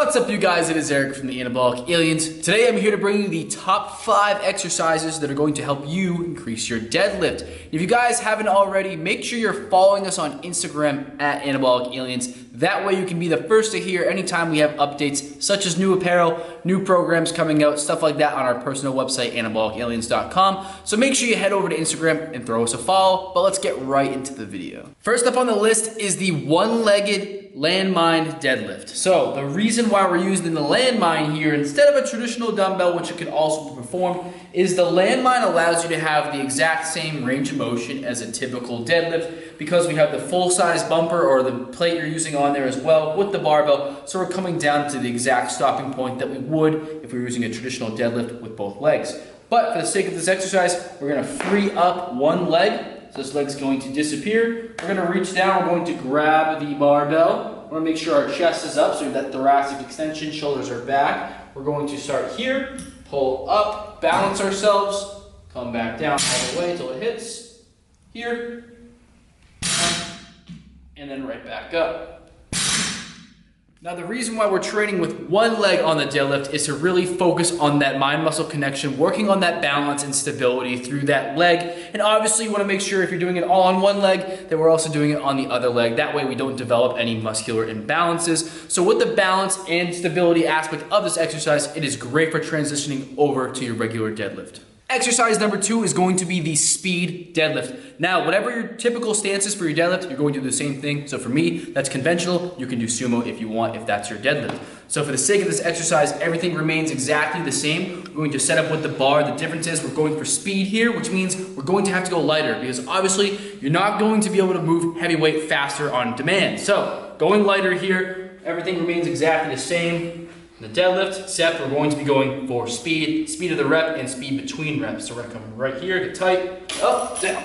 What's up, you guys? It is Eric from the Anabolic Aliens. Today I'm here to bring you the top 5 exercises that are going to help you increase your deadlift. If you guys haven't already, make sure you're following us on Instagram at Anabolic Aliens. That way you can be the first to hear anytime we have updates such as new apparel, new programs coming out, stuff like that on our personal website, anabolicaliens.com. So make sure you head over to Instagram and throw us a follow, but let's get right into the video. First up on the list is the one-legged landmine deadlift. So the reason why we're using the landmine here instead of a traditional dumbbell, which it can also be performed, is the landmine allows you to have the exact same range of motion as a typical deadlift because we have the full-size bumper or the plate you're using on there as well with the barbell. So we're coming down to the exact stopping point that we would if we were using a traditional deadlift with both legs. But for the sake of this exercise, we're going to free up one leg. So this leg's going to disappear. We're going to reach down, we're going to grab the barbell. We're going to make sure our chest is up, so we have that thoracic extension, shoulders are back. We're going to start here, pull up, balance ourselves, come back down all the way until it hits here, and then right back up. Now the reason why we're training with one leg on the deadlift is to really focus on that mind-muscle connection, working on that balance and stability through that leg. And obviously you want to make sure if you're doing it all on one leg, that we're also doing it on the other leg. That way we don't develop any muscular imbalances. So with the balance and stability aspect of this exercise, it is great for transitioning over to your regular deadlift. Exercise number 2 is going to be the speed deadlift. Now, whatever your typical stance is for your deadlift, you're going to do the same thing. So for me, that's conventional. You can do sumo if you want, if that's your deadlift. So for the sake of this exercise, everything remains exactly the same. We're going to set up with the bar. The difference is we're going for speed here, which means we're going to have to go lighter because obviously you're not going to be able to move heavy weight faster on demand. So going lighter here, everything remains exactly the same. The deadlift, except we're going to be going for speed, speed of the rep and speed between reps. So we're gonna come right here, get tight, up, down.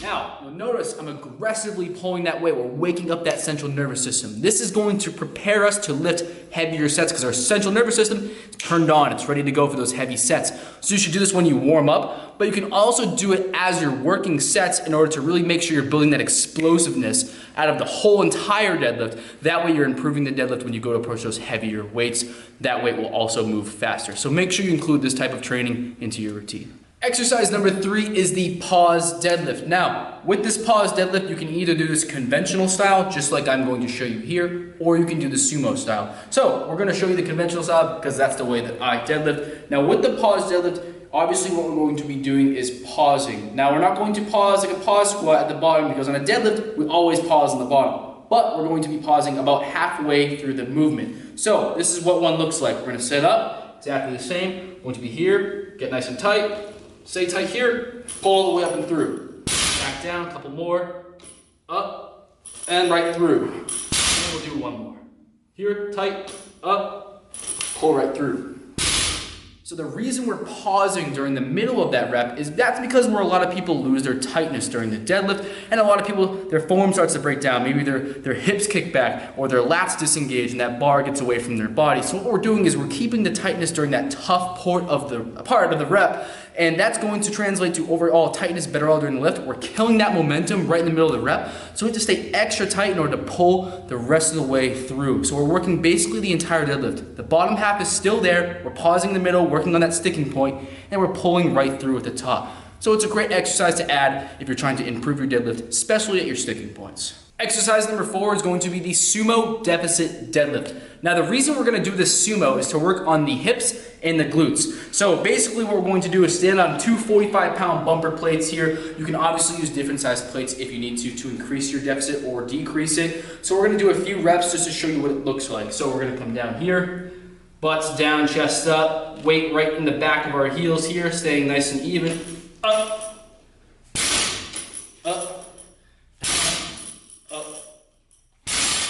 Now, you'll notice I'm aggressively pulling that weight. We're waking up that central nervous system. This is going to prepare us to lift heavier sets because our central nervous system is turned on. It's ready to go for those heavy sets. So you should do this when you warm up, but you can also do it as you're working sets in order to really make sure you're building that explosiveness out of the whole entire deadlift. That way you're improving the deadlift when you go to approach those heavier weights. That weight will also move faster. So make sure you include this type of training into your routine. Exercise number 3 is the pause deadlift. Now, with this pause deadlift, you can either do this conventional style, just like I'm going to show you here, or you can do the sumo style. So, we're going to show you the conventional style because that's the way that I deadlift. Now, with the pause deadlift, obviously what we're going to be doing is pausing. Now, we're not going to pause like a pause squat at the bottom because on a deadlift, we always pause on the bottom. But we're going to be pausing about halfway through the movement. So, this is what one looks like. We're going to sit up, exactly the same. We're going to be here, get nice and tight. Stay tight here, pull all the way up and through. Back down, a couple more, up, and right through. And we'll do one more. Here, tight, up, pull right through. So the reason we're pausing during the middle of that rep is that's because where a lot of people lose their tightness during the deadlift, and a lot of people, their form starts to break down. Maybe their hips kick back or their lats disengage and that bar gets away from their body. So what we're doing is we're keeping the tightness during that tough part of the rep, and that's going to translate to overall tightness better all during the lift. We're killing that momentum right in the middle of the rep, so we have to stay extra tight in order to pull the rest of the way through. So we're working basically the entire deadlift. The bottom half is still there, we're pausing the middle, working on that sticking point, and we're pulling right through at the top. So it's a great exercise to add if you're trying to improve your deadlift, especially at your sticking points. Exercise number 4 is going to be the sumo deficit deadlift. Now the reason we're going to do this sumo is to work on the hips and the glutes. So basically what we're going to do is stand on 2 45-pound bumper plates here. You can obviously use different sized plates if you need to increase your deficit or decrease it. So we're going to do a few reps just to show you what it looks like. So we're going to come down here, butts down, chest up, weight right in the back of our heels here, staying nice and even. Up, up.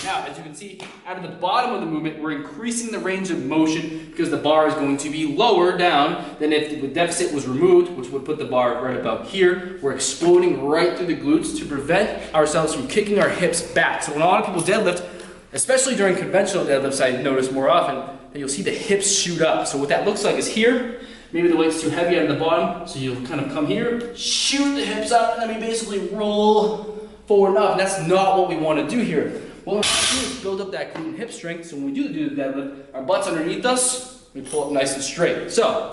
Now, as you can see, out of the bottom of the movement, we're increasing the range of motion because the bar is going to be lower down than if the deficit was removed, which would put the bar right about here. We're exploding right through the glutes to prevent ourselves from kicking our hips back. So when a lot of people deadlift, especially during conventional deadlifts, I notice more often that you'll see the hips shoot up. So what that looks like is here, maybe the weight's too heavy on the bottom, so you'll kind of come here, shoot the hips up, and then we basically roll forward enough. And that's not what we want to do here. what we want to do is build up that glute and hip strength, so when we do the deadlift, our butt's underneath us, we pull up nice and straight. So,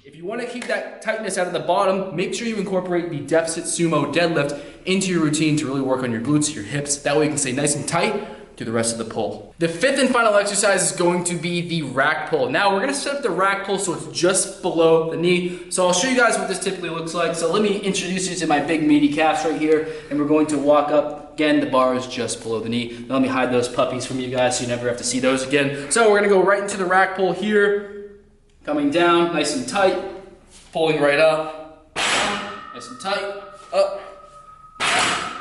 if you want to keep that tightness out of the bottom, make sure you incorporate the deficit sumo deadlift into your routine to really work on your glutes, your hips. That way you can stay nice and tight through the rest of the pull. The fifth and final exercise is going to be the rack pull. Now we're going to set up the rack pull so it's just below the knee. So I'll show you guys what this typically looks like. So let me introduce you to my big meaty calves right here, and we're going to walk up. Again, the bar is just below the knee. Now let me hide those puppies from you guys so you never have to see those again. So we're going to go right into the rack pull here, coming down nice and tight, pulling right up, nice and tight, up,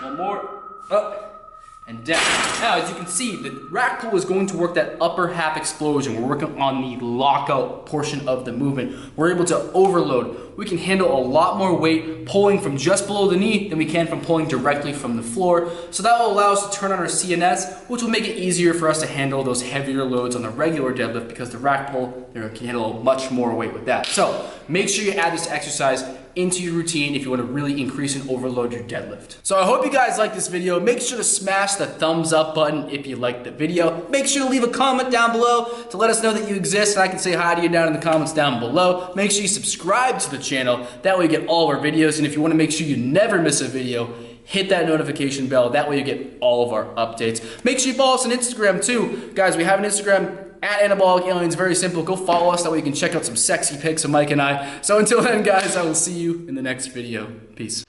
one more, up, and down. Now, as you can see, the rack pull is going to work that upper half explosion. We're working on the lockout portion of the movement. We're able to overload. We can handle a lot more weight pulling from just below the knee than we can from pulling directly from the floor. So that will allow us to turn on our CNS, which will make it easier for us to handle those heavier loads on the regular deadlift, because the rack pull, you can handle much more weight with that. So make sure you add this exercise into your routine if you want to really increase and overload your deadlift. So I hope you guys like this video. Make sure to smash the thumbs up button if you liked the video. Make sure to leave a comment down below to let us know that you exist, and I can say hi to you down in the comments down below. Make sure you subscribe to the channel. That way you get all of our videos, and if you want to make sure you never miss a video, hit that notification bell. That way you get all of our updates. Make sure you follow us on Instagram too. Guys, we have an Instagram at Anabolic Aliens. Very simple. Go follow us. That way you can check out some sexy pics of Mike and I. So until then, guys, I will see you in the next video. Peace.